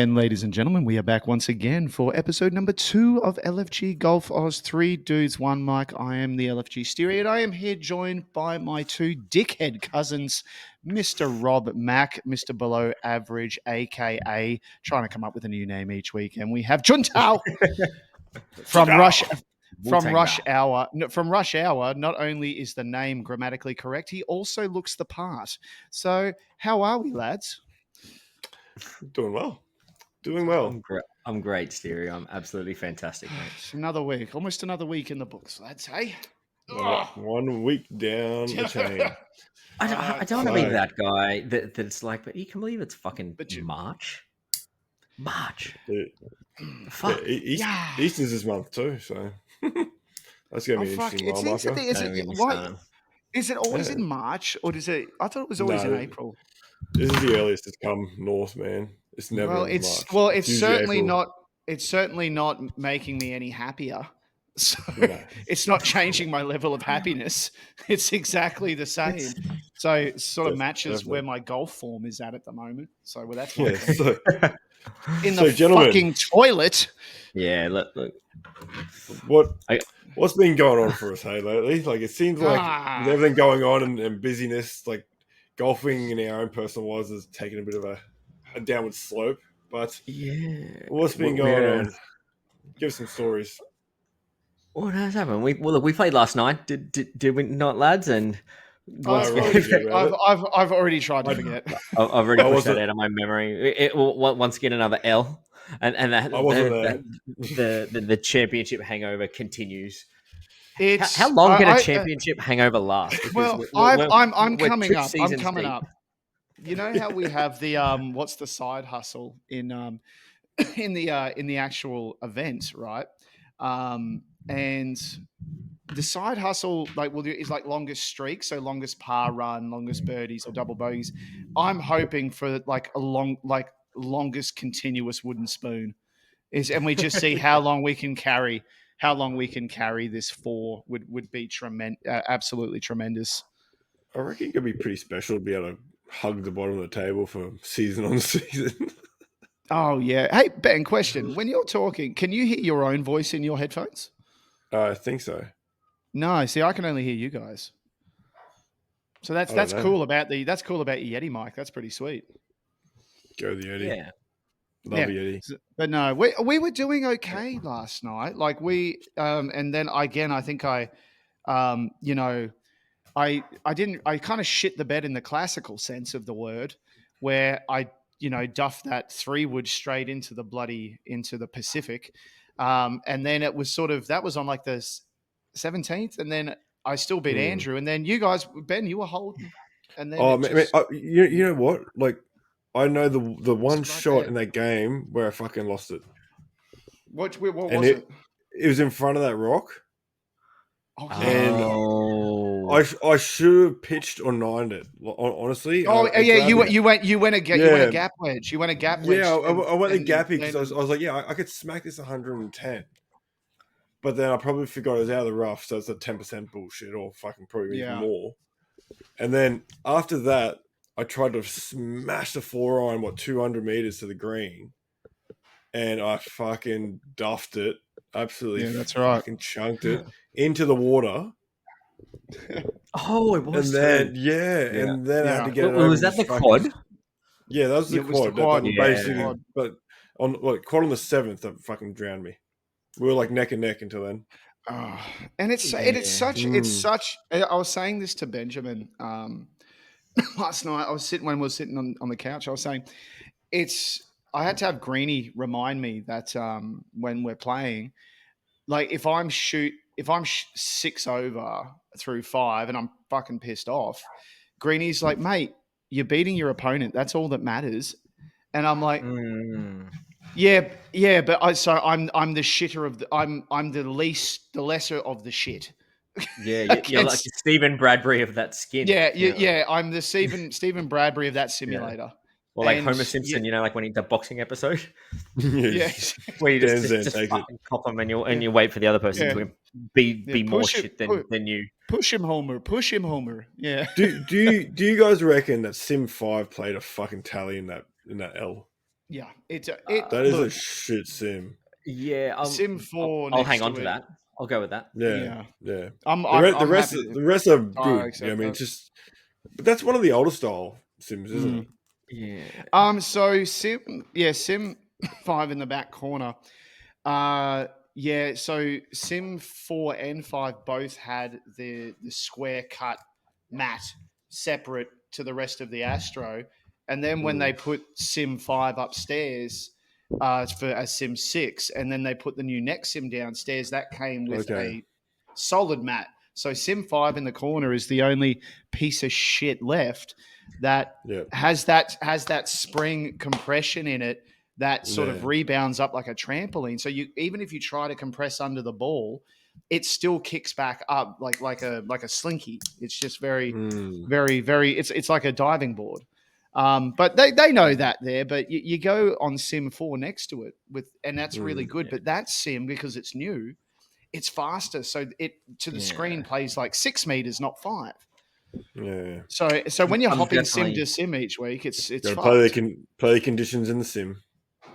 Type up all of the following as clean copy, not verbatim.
And ladies and gentlemen, we are back once again for episode number 2 of LFG Golf Oz. 3 dudes, 1 mic. I am the LFG Steery, and I am here joined by my 2 dickhead cousins, Mr. Rob Mack, Mr. Below Average, aka trying to come up with a new name each week, and we have Juntao from Rush. From Rush Hour. From Rush Hour, not only is the name grammatically correct, he also looks the part. So, how are we, lads? Doing well. I'm great, Stereo. I'm absolutely fantastic, mate. It's another week, almost another week in the books, lads. Hey, 1 week down the chain. I don't want to be that guy that's like, but you can believe it's fucking March. March. Fuck. Easter's this month too, so that's gonna be interesting. Is it always in March, or does it? I thought it was always in April. This is the earliest it's come north, man. It's never. March. It's certainly April. Not. It's certainly not making me any happier. So it's not changing my level of happiness. It's exactly the same. So it sort of matches where my golf form is at the moment. So that's in the fucking toilet. Yeah, look. What's been going on for us, hey, lately? Like it seems like with everything going on and busyness, like golfing in our own personal lives has taken a bit of a downward slope. But what's been going on? Give us some stories. What has happened? We played last night. Did we not, lads? And I've already tried to forget. I've already pushed that out of my memory. Once again, another L, and the championship hangover continues. How long can a championship hangover last? Well, I'm coming up. I'm coming up. You know how we have the what's the side hustle in the actual event, right? And the side hustle is like longest streak, so longest par run, longest birdies or double bogeys. I'm hoping for like longest continuous wooden spoon and we just see how long we can carry. How long we can carry this for would be absolutely tremendous. I reckon it could be pretty special to be able to hug the bottom of the table for season on season. Oh yeah. Hey Ben, question: when you're talking, can you hear your own voice in your headphones? I think so. No, see, I can only hear you guys. So that's cool about your Yeti mic. That's pretty sweet. Go the Yeti. Yeah. Love Yeti. But no, we were doing okay last night. Like and then again, I think I kind of shit the bed in the classical sense of the word, where I duffed that 3-wood straight into the Pacific. And then it was that was on like the 17th, and then I still beat Andrew, and then you guys, Ben, you were holding, and then you know what? Like, I know the one shot in that game where I fucking lost it. What was it? It was in front of that rock. Okay. And I should have pitched or nined it. Honestly. You went a gap wedge. You went a gap wedge. Yeah, I went a gappy because I was like, I could smack this 110. But then I probably forgot it was out of the rough, so it's a 10% bullshit, or fucking probably even more. And then after that, I tried to smash the 4-iron 200 meters to the green, and I fucking duffed it. Absolutely, that's right. Fucking chunked it into the water. Oh, it was. And then, and then I had to get it. Was that the quad? Yeah, that was the quad. Basically, but on quad on the 7th, that fucking drowned me. We were like neck and neck until then. And it's such. I was saying this to Benjamin last night. When we were sitting on the couch. I was saying I had to have Greenie remind me that when we're playing, like if I'm 6 over through 5 and I'm fucking pissed off, Greenie's like, mate, you're beating your opponent. That's all that matters. And I'm like, yeah, but I'm the shitter of I'm the lesser of the shit. Yeah, you're like Stephen Bradbury of that skin. Yeah. I'm the Stephen Bradbury of that simulator. Yeah. Or like Homer Simpson, like when the boxing episode. Where you just fucking cop him and you wait for the other person to be more shit than you. Push him, Homer. Yeah. Do you guys reckon that Sim 5 played a fucking tally in that L? Yeah, that is a shit sim. Yeah, Sim 4. I'll hang on to that. I'll go with that. Yeah. The rest are good. Yeah, I mean, but that's one of the older style sims, isn't it? Yeah. So Sim 5 in the back corner. So Sim 4 and 5 both had the square cut mat separate to the rest of the Astro. And then when they put Sim 5 upstairs for a Sim 6, and then they put the new next Sim downstairs, that came with a solid mat. So Sim 5 in the corner is the only piece of shit left that has that spring compression in it that sort of rebounds up like a trampoline. So even if you try to compress under the ball, it still kicks back up like a slinky. It's just very, very, very. It's like a diving board. But they know that there. But you go on Sim 4 next to it and that's really good. But that Sim, because it's new, it's faster. So it to the screen plays like 6 meters, not 5. Yeah. So when you're hopping sim to sim each week, it's play the conditions in the sim.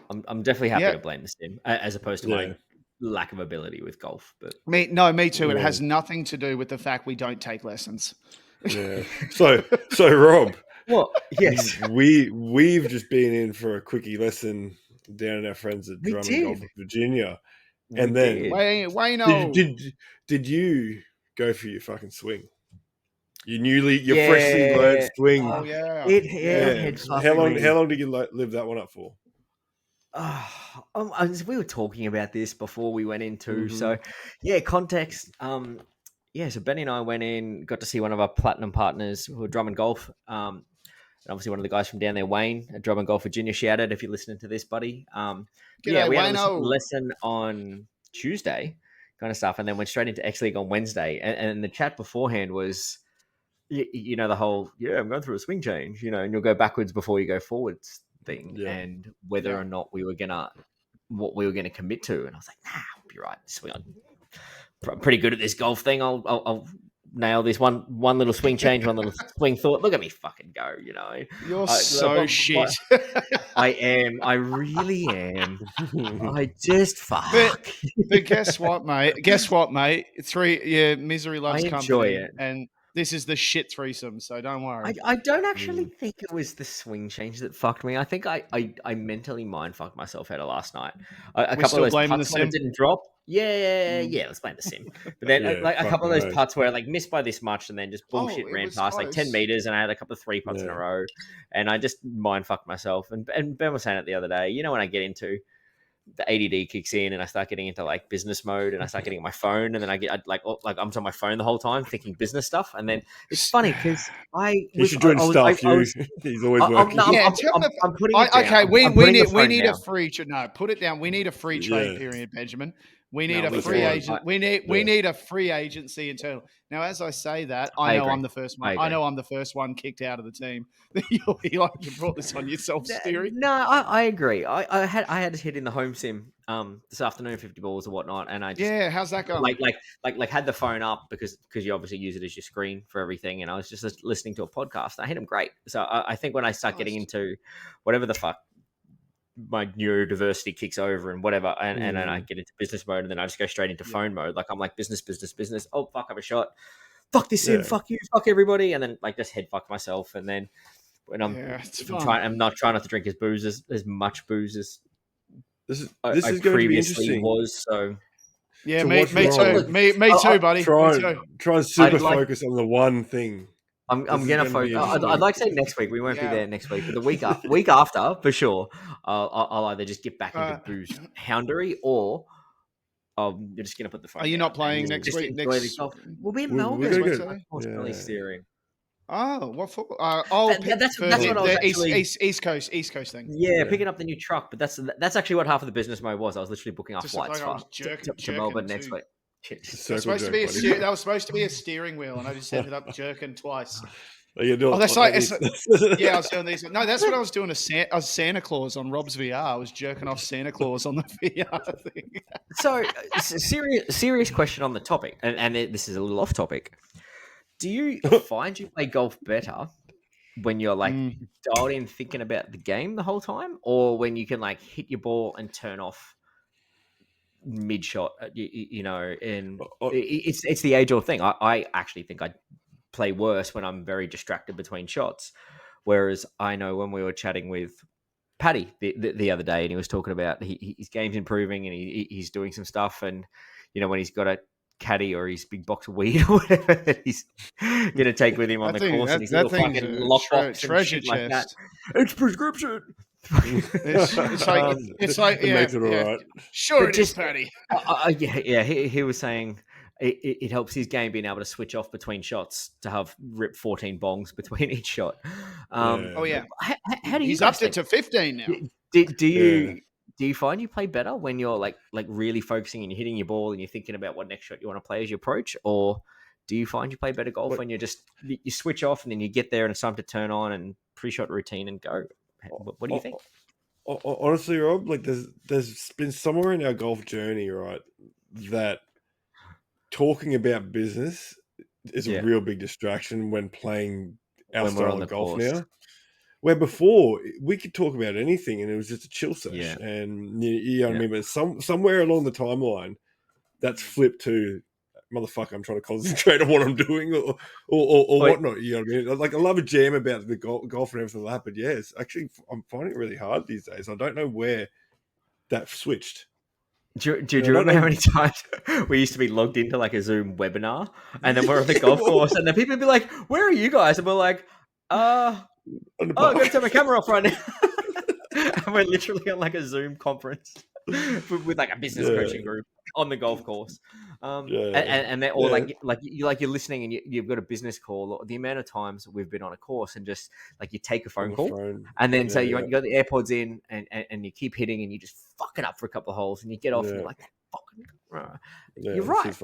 I'm definitely happy to blame the sim as opposed to my lack of ability with golf. But me too. It has nothing to do with the fact we don't take lessons. Yeah. So Rob. Well, yes, we've just been in for a quickie lesson down at our friends at Drummond Golf in Virginia, and then Wayno, did you go for your fucking swing? Your freshly learned swing. Oh yeah. How long did you live that one up for? We were talking about this before we went into. So context. So Benny and I went in, got to see one of our platinum partners who are Drummond Golf. And obviously one of the guys from down there, Wayne at Drummond Golf Virginia. Shout out if you're listening to this, buddy. We had a lesson on Tuesday, kind of stuff, and then went straight into X League on Wednesday. And the chat beforehand was, you know, the whole I'm going through a swing change, and you'll go backwards before you go forwards thing, and whether or not what we were gonna commit to. And I was like, nah, I'll be right. Swing on. Pretty good at this golf thing. I'll nail this one little swing change, one little swing thought. Look at me fucking go, You're so shit. I am. I really am. I just fuck. But guess what, mate? Misery loves company. I enjoy it. And this is the shit threesome, so don't worry. I don't actually think it was the swing change that fucked me. I think I mentally mind fucked myself out of last night. A couple of those putts when it didn't drop. Let's blame the sim. But then a couple of those putts where I missed by this much and then just bullshit ran past close. 10 meters and I had a couple of 3 putts in a row and I just mind fucked myself. And Ben was saying it the other day, when I get into the ADD kicks in and I start getting into like business mode and I start getting my phone and then I'm on my phone the whole time thinking business stuff. And then it's funny because He's always working. I'm putting it down. Okay, we need a free put it down. We need a free trade period, Benjamin. We need a free agent. We need a free agency internal. Now, as I say that, I know I'm the first one. I know I'm the first one kicked out of the team. You brought this on yourself, Steery. No, I agree. I had to hit in the home sim this afternoon, 50 balls or whatnot, and I just, how's that going? Like had the phone up because you obviously use it as your screen for everything, and I was just listening to a podcast. I hit them great. So I think when I start getting into whatever the fuck my neurodiversity kicks over and whatever, and then I get into business mode, and then I just go straight into phone mode. Like I'm like business. Oh fuck, I'm a shot. Fuck this in. Fuck you. Fuck everybody. And then like just head fuck myself. And then when I'm not trying not to drink as much booze as this is going to be interesting. So me too, buddy. Try and super focus on the one thing. I'm gonna focus. I'd like to say next week. We won't be there next week, but the week after for sure. I'll either just get back into booze houndery, or you're just gonna put the phone. Are you not playing next week? We'll be in Melbourne. Constantly steering. Oh, what for? That's what I was actually East Coast thing. Yeah, picking up the new truck, but that's actually what half of the business mode was. I was literally booking off flights to Melbourne next week. That was supposed to be a steering wheel, and I just ended up jerking twice. That's like I was doing these. No, that's what I was doing. I was Santa Claus on Rob's VR. I was jerking off Santa Claus on the VR thing. So, serious question on the topic, and this is a little off topic. Do you find you play golf better when you're like dialed in thinking about the game the whole time, or when you can like hit your ball and turn off mid shot, you know, and it's the age old thing. I actually think I play worse when I'm very distracted between shots. Whereas I know when we were chatting with Paddy the other day, and he was talking about his game's improving and he's doing some stuff, and you know when he's got a caddy or his big box of weed or whatever that he's gonna take with him on the course, and his little fucking lockbox and shit chest. like that. It's prescription. It's like it makes it all right. Sure, it is, Paddy. Yeah. He was saying it helps his game being able to switch off between shots to have rip 14 bongs between each shot. How do you? He's upped it to 15 now. Do you find you play better when you're like really focusing and you're hitting your ball and you're thinking about what next shot you want to play as you approach, or do you find you play better golf when you switch off and then you get there and it's time to turn on and pre-shot routine and go? What do you think? Honestly, Rob, like there's been somewhere in our golf journey, right, that talking about business is a real big distraction when playing our style of golf now. Where before we could talk about anything and it was just a chill session, and you know what I mean. But somewhere along the timeline, that's flipped to motherfucker. I'm trying to concentrate on what I'm doing or whatnot. You know what I mean? Like I love a jam about the golf and everything like that, but yes, actually, I'm finding it really hard these days. I don't know where that switched. Do you remember how many times we used to be logged into like a Zoom webinar, and then we're on the golf course, and then people would be like, "Where are you guys?" And we're like, I'm going to turn my camera off right now. And we're literally on like a Zoom conference with like a business coaching group on the golf course. And they're all like you're listening and you've got a business call. Or the amount of times we've been on a course and just like you take a phone call and then say you got the AirPods in and you keep hitting and you just fuck it up for a couple of holes and you get off and you're like, you're right.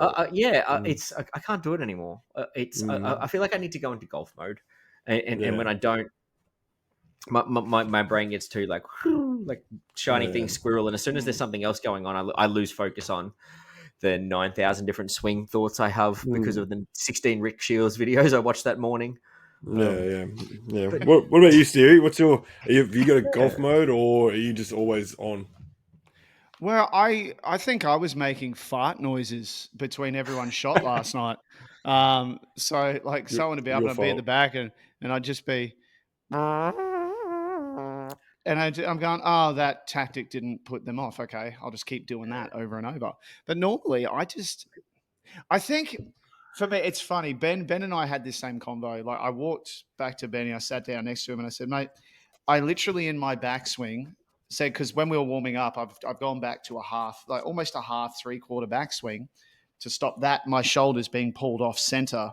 It's I can't do it anymore. I feel like I need to go into golf mode. And when I don't, my brain gets too like shiny thing squirrel, and as soon as there's something else going on, I lose focus on the 9,000 different swing thoughts I have because of the 16 Rick Shields videos I watched that morning. Yeah. But, what about you, Stewie? Have you got a golf mode, or are you just always on? Well, I think I was making fart noises between everyone's shot last night. So like someone would be up and I'd be at the back and I'd just be, and I'm going, oh, that tactic didn't put them off. Okay, I'll just keep doing that over and over. But normally I think for me, it's funny. Ben and I had this same convo. Like I walked back to Benny, I sat down next to him and I said, mate, I literally in my backswing said, because when we were warming up, I've gone back to almost a half, 3/4 backswing to stop that, my shoulders being pulled off center.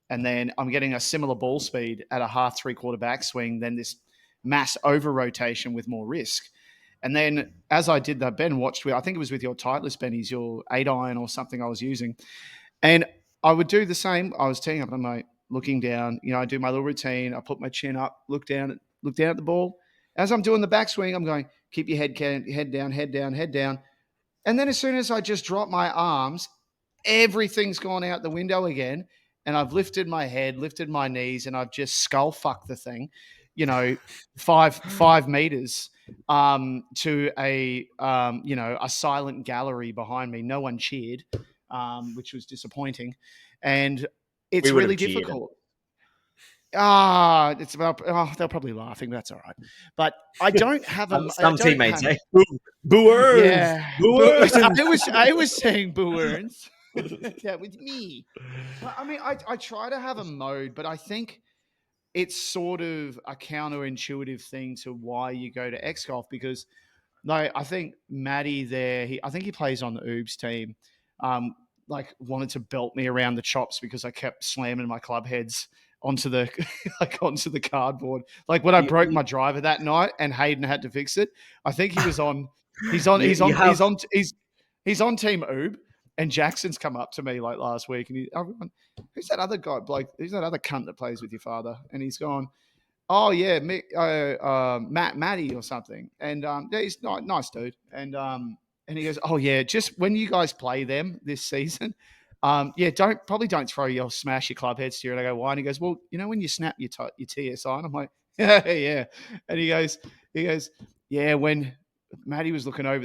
And then I'm getting a similar ball speed at a half, 3/4 backswing, then this mass over rotation with more risk. And then as I did that, Ben watched, I think it was with your Titleist, Benny's, your 8-iron or something I was using. And I would do the same. I was teeing up and I'm like looking down, I do my little routine. I put my chin up, look down at the ball. As I'm doing the backswing, I'm going, keep your head down, head down, head down. And then as soon as I just drop my arms, everything's gone out the window again. And I've lifted my head, lifted my knees, and I've just skull fucked the thing, 5 meters to a silent gallery behind me. No one cheered, which was disappointing. And it's really difficult. It's about. They're probably laughing. That's all right. But I don't have some teammates. Boo Earns. Yeah, Boo Earns. I was saying Boo Earns. That was me. I mean, I try to have a mode, but I think it's sort of a counterintuitive thing to why you go to X Golf because, I think Matty there. I think he plays on the Oobs team. Wanted to belt me around the chops because I kept slamming my club heads onto the onto the cardboard. Like when I broke my driver that night and Hayden had to fix it. I think he was on. He's on Team Oob, and Jackson's come up to me like last week, and everyone, who's that other guy? Like, who's that other cunt that plays with your father? And he's gone, oh yeah, Matty or something. And he's nice dude. And he goes, oh yeah, just when you guys play them this season, yeah, probably don't throw your smash your club head steer. And I go, why? And he goes, well, you know when you snap your TSI? And I'm like, yeah. And he goes, yeah, when Matty was looking over